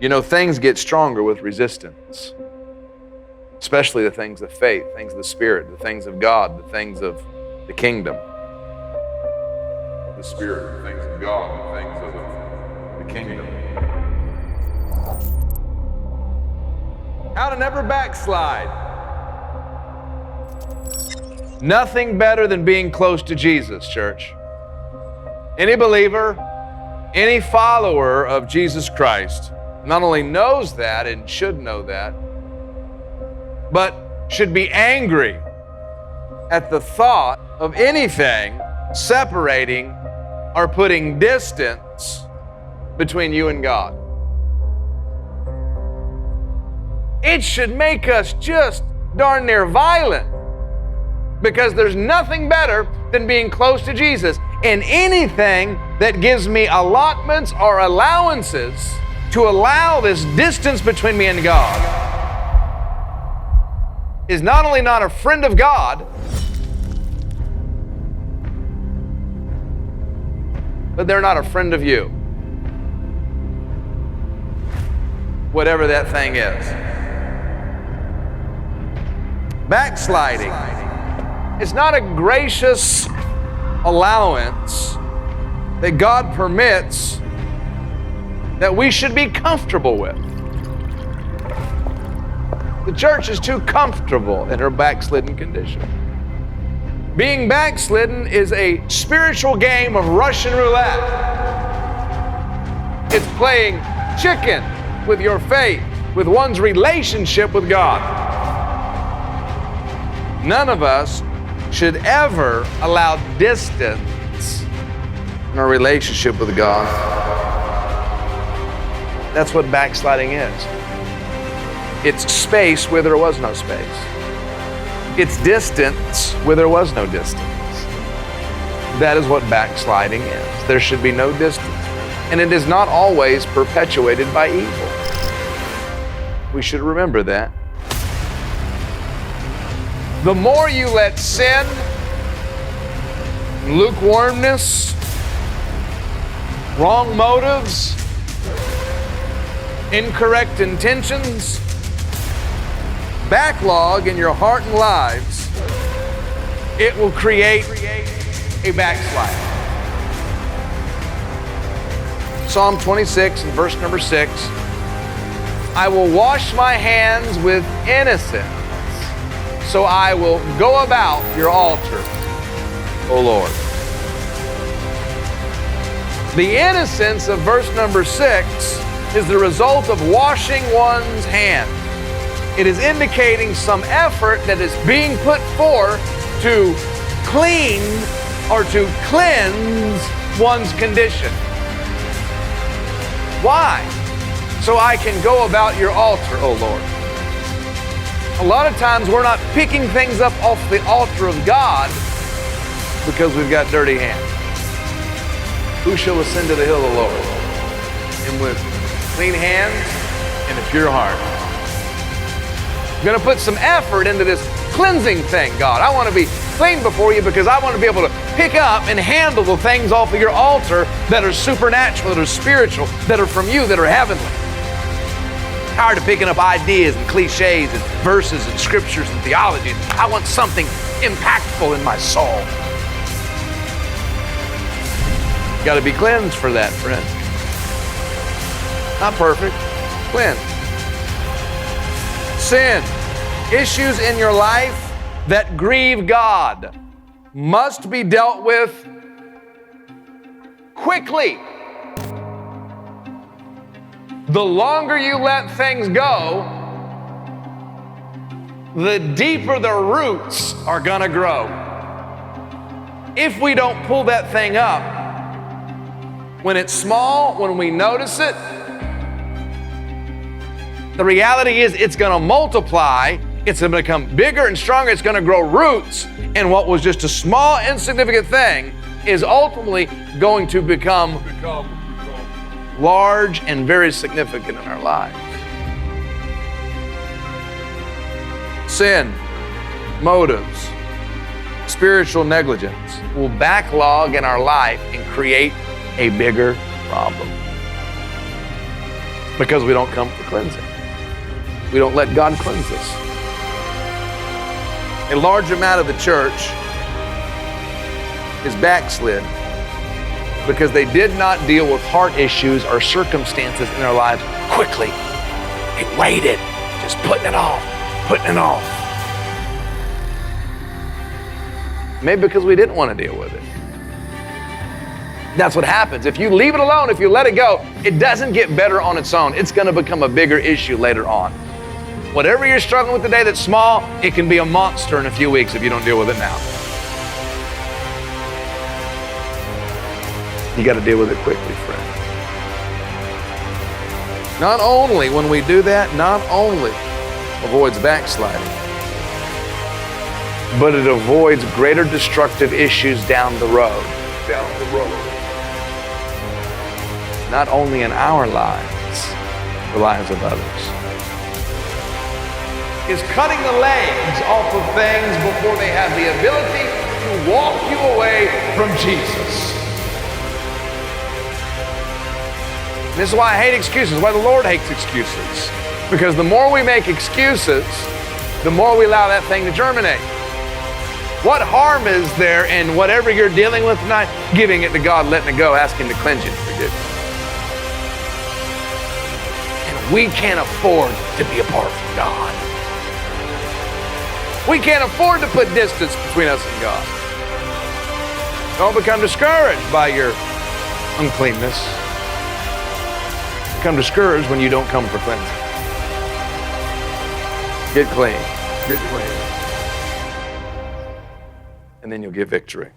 You know, things get stronger with resistance, especially the things of faith, things of the Spirit, the things of God, the things of the kingdom. The Spirit, the things of God, the things of the kingdom. How to never backslide. Nothing better than being close to Jesus, church. Any believer, any follower of Jesus Christ not only knows that and should know that, but should be angry at the thought of anything separating or putting distance between you and God. It should make us just darn near violent, because there's nothing better than being close to Jesus. And anything that gives me allotments or allowances to allow this distance between me and God is not only not a friend of God, but they're not a friend of you. Whatever that thing is. Backsliding. It's not a gracious allowance that God permits that we should be comfortable with. The church is too comfortable in her backslidden condition. Being backslidden is a spiritual game of Russian roulette. It's playing chicken with your faith, with one's relationship with God. None of us should ever allow distance in our relationship with God. That's what backsliding is. It's space where there was no space. It's distance where there was no distance. That is what backsliding is. There should be no distance. And it is not always perpetuated by evil. We should remember that. The more you let sin, lukewarmness, wrong motives, incorrect intentions, backlog in your heart and lives, it will create a backslide. Psalm 26 and verse number 6, I will wash my hands with innocence, so I will go about your altar, O Lord. The innocence of verse number 6 is the result of washing one's hands. It is indicating some effort that is being put forth to clean or to cleanse one's condition. Why? So I can go about your altar, O Lord. A lot of times we're not picking things up off the altar of God because we've got dirty hands. Who shall ascend to the hill of the Lord? And with clean hands and a pure heart. I'm going to put some effort into this cleansing thing, God. I want to be clean before you because I want to be able to pick up and handle the things off of your altar that are supernatural, that are spiritual, that are from you, that are heavenly. Tired of picking up ideas and cliches and verses and scriptures and theology. I want something impactful in my soul. You got to be cleansed for that, friend. Not perfect, cleansed. Sin, issues in your life that grieve God must be dealt with quickly. The longer you let things go, the deeper the roots are gonna grow. If we don't pull that thing up, when it's small, when we notice it, the reality is it's gonna multiply, it's gonna become bigger and stronger, it's gonna grow roots, and what was just a small, insignificant thing is ultimately going to become large and very significant in our lives. Sin, motives, spiritual negligence will backlog in our life and create a bigger problem. Because we don't come for cleansing. We don't let God cleanse us. A large amount of the church is backslid because they did not deal with heart issues or circumstances in their lives quickly. They waited, just putting it off. Maybe because we didn't want to deal with it. That's what happens. If you leave it alone, if you let it go, it doesn't get better on its own. It's going to become a bigger issue later on. Whatever you're struggling with today that's small, it can be a monster in a few weeks if you don't deal with it now. You got to deal with it quickly, friend. Not only when we do that, not only avoids backsliding, but it avoids greater destructive issues down the road. Not only in our lives, the lives of others. Is cutting the legs off of things before they have the ability to walk you away from Jesus. This is why I hate excuses, why the Lord hates excuses. Because the more we make excuses, the more we allow that thing to germinate. What harm is there in whatever you're dealing with tonight, giving it to God, letting it go, asking to cleanse you and forgive you? And we can't afford to be apart from God. We can't afford to put distance between us and God. Don't become discouraged by your uncleanness. Become discouraged when you don't come for cleansing. Get clean. And then you'll get victory.